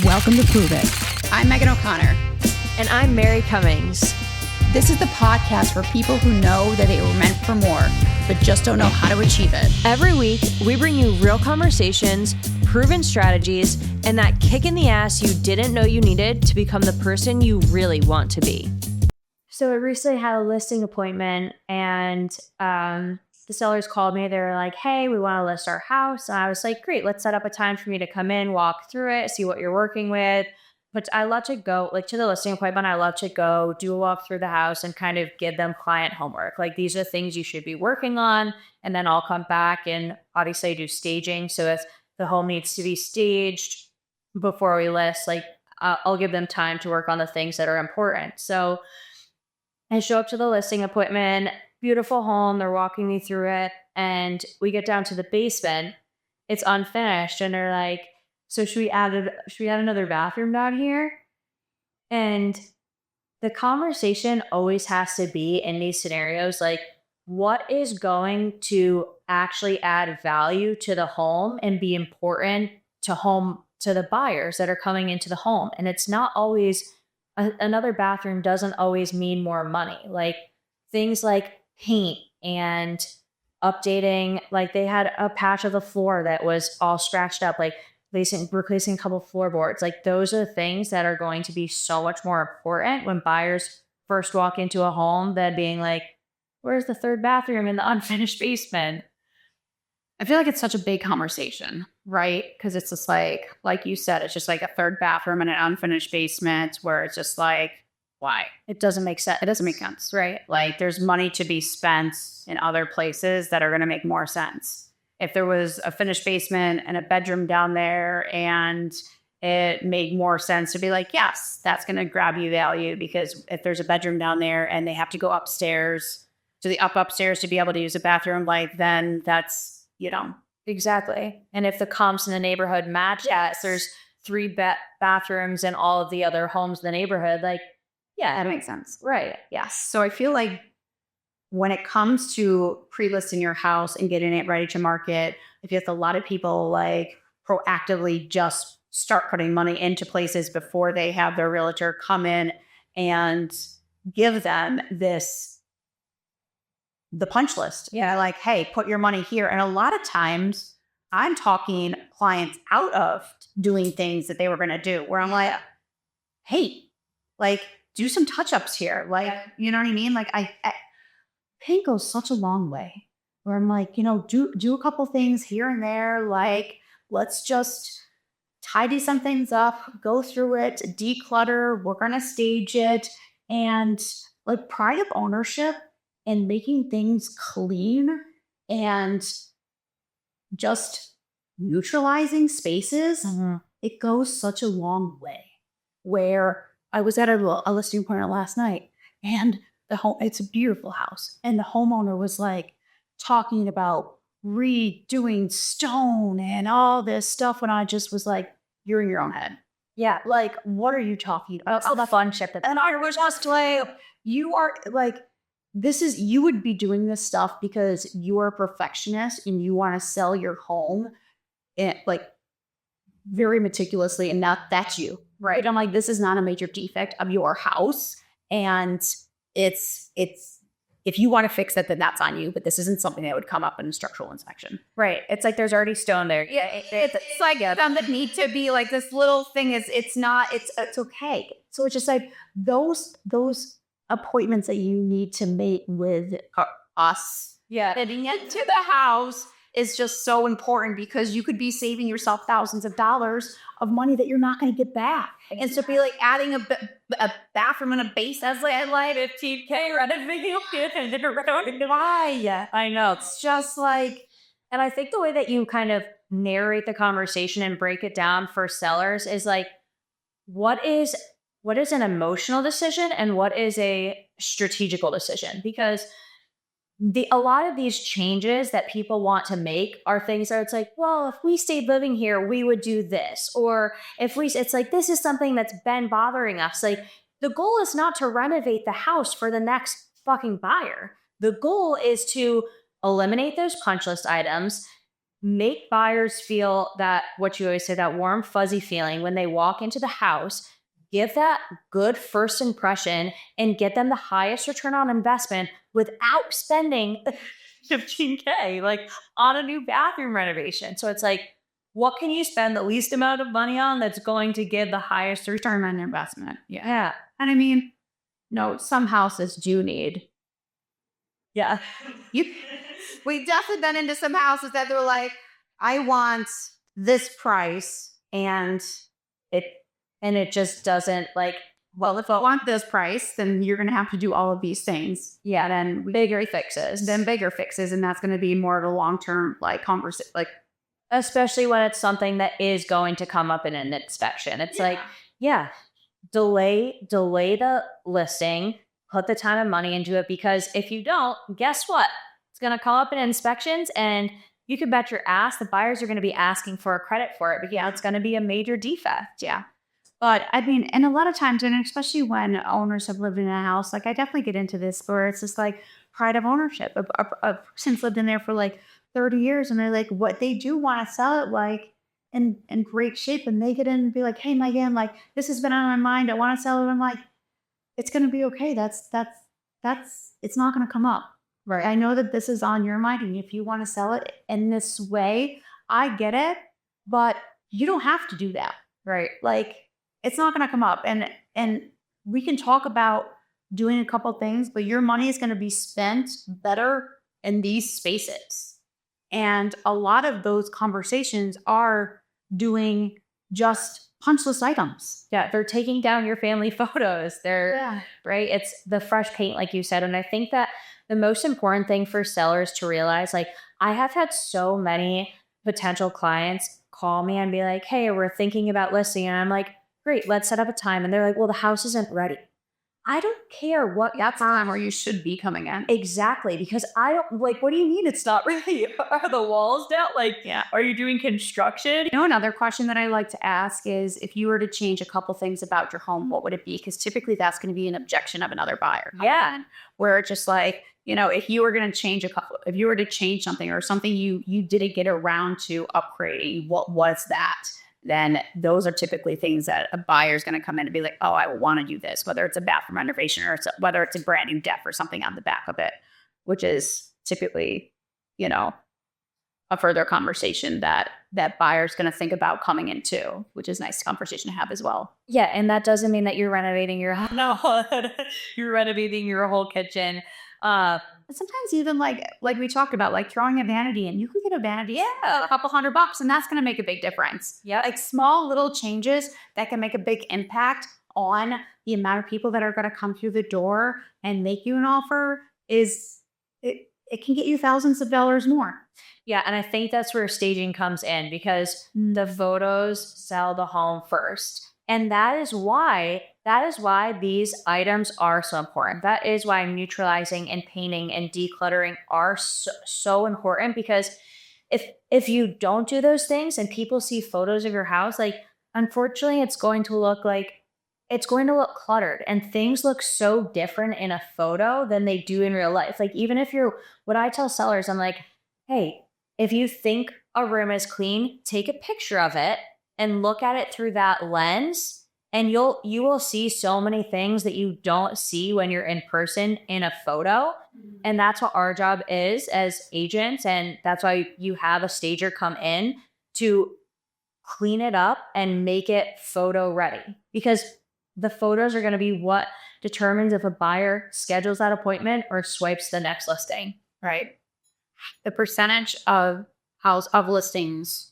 Welcome to Prove It. I'm Megan O'Connor. And I'm Mary Cummings. This is the podcast for people who know that they were meant for more, but just don't know how to achieve it. Every week, we bring you real conversations, proven strategies, and that kick in the ass you didn't know you needed to become the person you really want to be. So I recently had a listing appointment, and the sellers called me. They were like, hey, we want to list our house. And I was like, great, let's set up a time for me to come in, walk through it, see what you're working with. But I love to go, like to the listing appointment, I love to go do a walk through the house and kind of give them client homework. Like, these are things you should be working on. And then I'll come back and obviously do staging. So if the home needs to be staged before we list, like I'll give them time to work on the things that are important. So I show up to the listing appointment, beautiful home. They're walking me through it. And we get down to the basement. It's unfinished. And they're like, so should we add another bathroom down here? And the conversation always has to be in these scenarios, like, what is going to actually add value to the home and be important to the buyers that are coming into the home? And it's not always another bathroom doesn't always mean more money. Like things like paint and updating, like they had a patch of the floor that was all scratched up, like replacing a couple floorboards. Like those are things that are going to be so much more important when buyers first walk into a home than being like, where's the third bathroom in the unfinished basement? I feel like it's such a big conversation, right? Because it's just like you said, it's just like a third bathroom in an unfinished basement where it's just like, why? It doesn't make sense. It doesn't make sense, right? Like there's money to be spent in other places that are going to make more sense. If there was a finished basement and a bedroom down there and it made more sense to be like, yes, that's going to grab you value, because if there's a bedroom down there and they have to go upstairs to the upstairs to be able to use a bathroom, like then that's, Exactly. And if the comps in the neighborhood match, yes, there's 3 bathrooms in all of the other homes in the neighborhood, like, yeah, that makes sense. Right. Yes. So I feel like when it comes to pre-listing your house and getting it ready to market, I feel like a lot of people like proactively just start putting money into places before they have their realtor come in and give them the punch list. Yeah. Like, hey, put your money here. And a lot of times I'm talking clients out of doing things that they were going to do, where I'm like, hey, like do some touch-ups here. Like, you know what I mean? Like I paint goes such a long way, where I'm like, do a couple things here and there. Like, let's just tidy some things up, go through it, declutter. We're going to stage it. And like pride of ownership and making things clean and just neutralizing spaces, it goes such a long way. Where I was at a listing appointment last night, and it's a beautiful house, and the homeowner was like talking about redoing stone and all this stuff, when I just was like, you're in your own head. Yeah. Like, what are you talking about? Oh, the fun shit. And I was just like, you are like, you would be doing this stuff because you are a perfectionist and you want to sell your home like very meticulously, and that's you, right? I'm like, this is not a major defect of your house, and it's if you want to fix it, then that's on you, but this isn't something that would come up in a structural inspection. Right. It's like there's already stone there. Yeah, it's like some that need to be like this little thing it's okay. So it's just like those appointments that you need to make with us, getting into the house is just so important, because you could be saving yourself thousands of dollars of money that you're not going to get back. Exactly. And so be like adding a bathroom and a base as like $15K why? I know. It's just like, and I think the way that you kind of narrate the conversation and break it down for sellers is like, what is an emotional decision and what is a strategical decision? Because a lot of these changes that people want to make are things that it's like, well, if we stayed living here, we would do this. Or it's like, this is something that's been bothering us. Like, the goal is not to renovate the house for the next fucking buyer. The goal is to eliminate those punch list items, make buyers feel that, what you always say, that warm, fuzzy feeling when they walk into the house. Give that good first impression and get them the highest return on investment without spending 15K like on a new bathroom renovation. So it's like, what can you spend the least amount of money on that's going to give the highest return on investment? Yeah. And I mean, no, some houses do need. Yeah. We've definitely been into some houses that they're like, I want this price, and it just doesn't, like, well, if I want this price, then you're going to have to do all of these things. yeah, then bigger fixes. And that's going to be more of a long-term like conversation, like, Especially when it's something that is going to come up in an inspection. It's like, yeah, delay the listing, put the time and money into it, because if you don't, guess what? It's going to come up in inspections, and you can bet your ass the buyers are going to be asking for a credit for it. But yeah, it's going to be a major defect. Yeah. But I mean, and a lot of times, and especially when owners have lived in a house, like I definitely get into this where it's just like pride of ownership. A person's lived in there for like 30 years, and they're like, what they do want to sell it like in great shape, and they get in and be like, hey, Megan, like this has been on my mind. I want to sell it. I'm like, it's gonna be okay. That's it's not gonna come up. Right. I know that this is on your mind, and if you want to sell it in this way, I get it, but you don't have to do that. Right. Like, it's not going to come up, and we can talk about doing a couple things, but your money is going to be spent better in these spaces. And a lot of those conversations are doing just punch list items. Yeah, they're taking down your family photos. Right. It's the fresh paint, like you said. And I think that the most important thing for sellers to realize, like, I have had so many potential clients call me and be like, hey, we're thinking about listing. And I'm like, great, let's set up a time. And they're like, well, the house isn't ready. I don't care what. That's the time where you should be coming in. Exactly. Because I don't, like, what do you mean it's not ready? Are the walls down? Like, Yeah. Are you doing construction? You know, another question that I like to ask is, if you were to change a couple things about your home, what would it be? Because typically that's going to be an objection of another buyer. Yeah. Where it's just like, you know, if you were going to change if you were to change something, or something you didn't get around to upgrading, what was that? Then those are typically things that a buyer is going to come in and be like, oh, I want to do this, whether it's a bathroom renovation or whether it's a brand new deck or something on the back of it, which is typically, you know, a further conversation that buyer's going to think about coming into, which is a nice conversation to have as well. Yeah. And that doesn't mean that you're renovating your house. No, you're renovating your whole kitchen. Sometimes even like we talked about, like throwing a vanity in, you can get a vanity, a couple $100, and that's going to make a big difference. Yeah. Like small little changes that can make a big impact on the amount of people that are going to come through the door and make you an offer it can get you thousands of dollars more. Yeah. And I think that's where staging comes in, because the photos sell the home first. And that is why these items are so important. That is why neutralizing and painting and decluttering are so important, because if you don't do those things and people see photos of your house, like, unfortunately, it's going to look cluttered, and things look so different in a photo than they do in real life. Like, even if what I tell sellers, I'm like, hey, if you think a room is clean, take a picture of it and look at it through that lens, and you will see so many things that you don't see when you're in person in a photo. And that's what our job is as agents, and that's why you have a stager come in to clean it up and make it photo ready, because the photos are going to be what determines if a buyer schedules that appointment or swipes the next listing. Right. The percentage of listings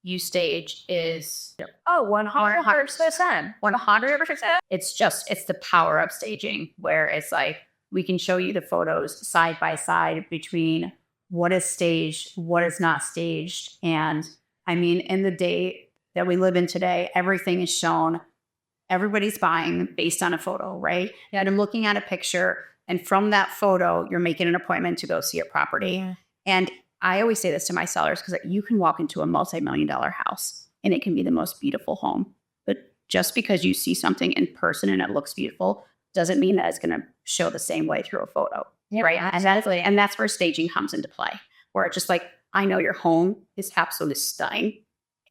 you stage is 100%. 100%. It's the power of staging, where it's like, we can show you the photos side by side between what is staged, what is not staged. And I mean, in the day that we live in today, everything is shown. Everybody's buying based on a photo, right? Yeah. And I'm looking at a picture, and from that photo, you're making an appointment to go see a property. Yeah. And I always say this to my sellers, because you can walk into a multi-million-dollar house and it can be the most beautiful home. But just because you see something in person and it looks beautiful doesn't mean that it's going to show the same way through a photo. Yeah, right? Exactly. And that's where staging comes into play, where it's just like, I know your home is absolutely stunning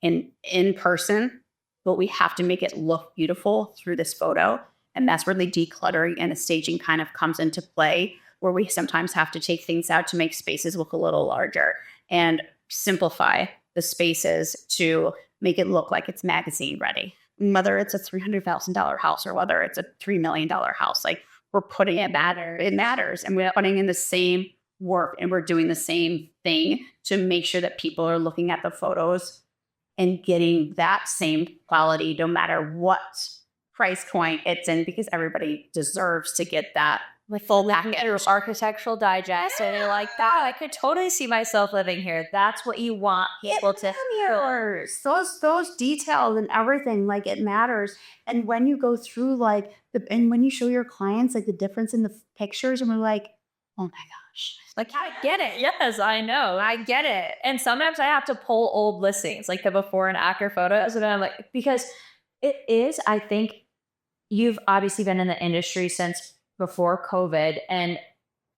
in person, but we have to make it look beautiful through this photo. And that's where the decluttering and the staging kind of comes into play, where we sometimes have to take things out to make spaces look a little larger and simplify the spaces to make it look like it's magazine ready. Whether it's a $300,000 house or whether it's a $3 million house, like we're putting it matters. And we're putting in the same work and we're doing the same thing to make sure that people are looking at the photos and getting that same quality no matter what price point it's in, because everybody deserves to get that full package. Architectural Digest, and they're like, that I could totally see myself living here. That's what you want people to matters. Those details and everything, like it matters. And when you go through and when you show your clients like the difference in the pictures, and we're like, oh my gosh, like I get it. Yes, I know, I get it. And sometimes I have to pull old listings, like the before and after photos, and I'm like, because it is, I think you've obviously been in the industry since before COVID, and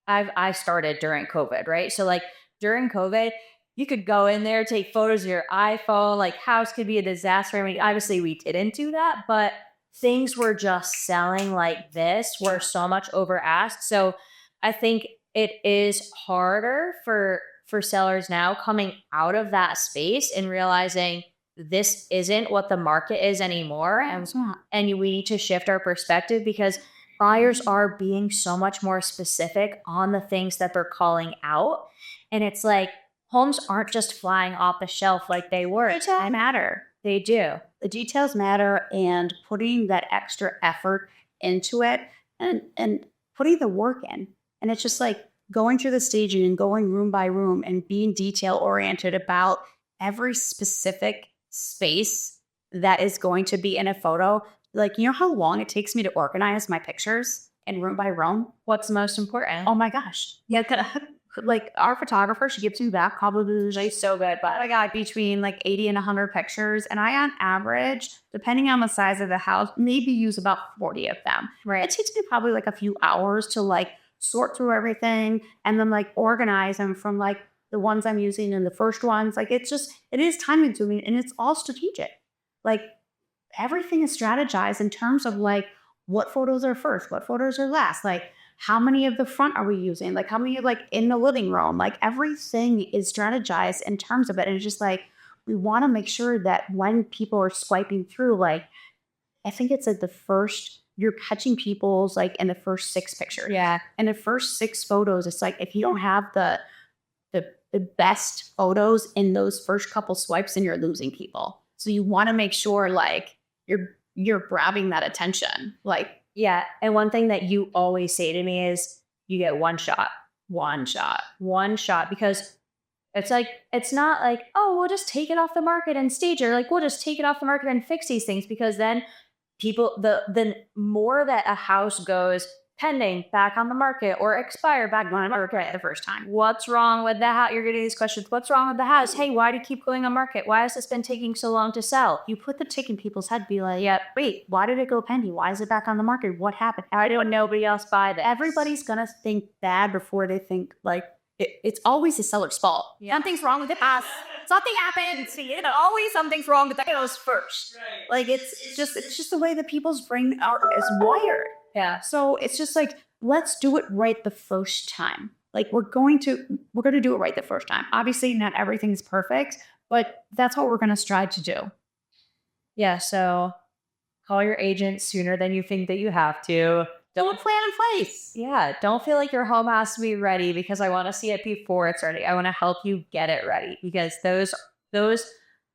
I started during COVID, right? So like during COVID, you could go in there, take photos of your iPhone, like house could be a disaster. I mean, obviously we didn't do that, but things were just selling like this, were so much over asked. So I think it is harder for sellers now coming out of that space and realizing this isn't what the market is anymore. And we need to shift our perspective, because buyers are being so much more specific on the things that they're calling out. And it's like, homes aren't just flying off the shelf like they were. They matter. They do. The details matter, and putting that extra effort into it and putting the work in. And it's just like going through the staging and going room by room and being detail oriented about every specific space that is going to be in a photo. Like, you know how long it takes me to organize my pictures and room by room? What's most important? Oh my gosh. Yeah, like our photographer, she gives me back probably so good, but I got between like 80 and 100 pictures, and I on average, depending on the size of the house, maybe use about 40 of them. Right. It takes me probably like a few hours to like sort through everything and then like organize them from like the ones I'm using and the first ones. Like it is time consuming, and it's all strategic. Like everything is strategized in terms of like what photos are first, what photos are last, like how many of the front are we using, like how many like in the living room, like everything is strategized in terms of it. And it's just like, we want to make sure that when people are swiping through, like I think it's at the first, you're catching people's like in the first 6 pictures. Yeah. In the first 6 photos, it's like if you don't have the best photos in those first couple swipes, then you're losing people. So you want to make sure like you're grabbing that attention. Like, yeah. And one thing that you always say to me is you get one shot, because it's like, it's not like, oh, we'll just take it off the market and stage it. Like, we'll just take it off the market and fix these things, because then people, the more that a house goes pending, back on the market, or expire, back on the market the first time. What's wrong with the house? You're getting these questions. What's wrong with the house? Hey, why do you keep going on market? Why has this been taking so long to sell? You put the tick in people's head, be like, yeah, wait, why did it go pending? Why is it back on the market? What happened? Why did nobody else buy this? Everybody's going to think bad before they think like, it's always the seller's fault. Yeah. Something's wrong with the house. Something happened. See, always something's wrong with the house first. Right. Like it's just the way that people's brain is wired. Yeah. So it's just like, let's do it right the first time. Like we're going to do it right the first time. Obviously, not everything's perfect, but that's what we're going to strive to do. Yeah. So call your agent sooner than you think that you have to. Don't plan in place. Yeah. Don't feel like your home has to be ready because I want to see it before it's ready. I want to help you get it ready, because those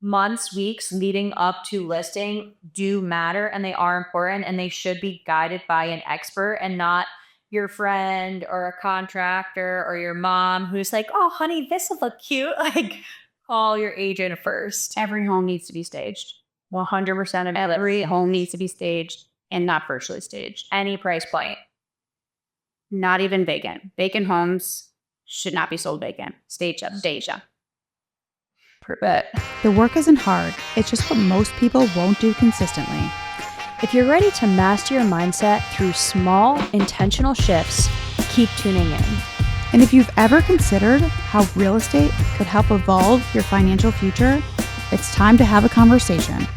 months, weeks leading up to listing do matter, and they are important, and they should be guided by an expert and not your friend or a contractor or your mom who's like, oh, honey, this will look cute. Like, call your agent first. Every home needs to be staged. 100% of every home needs to be staged and not virtually staged. Any price point. Not even vacant. Vacant homes should not be sold vacant. Stage them. But the work isn't hard. It's just what most people won't do consistently. if you're ready to master your mindset through small, intentional shifts, keep tuning in. And if you've ever considered how real estate could help evolve your financial future, it's time to have a conversation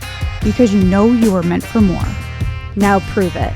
because you know you are meant for more. Now prove it.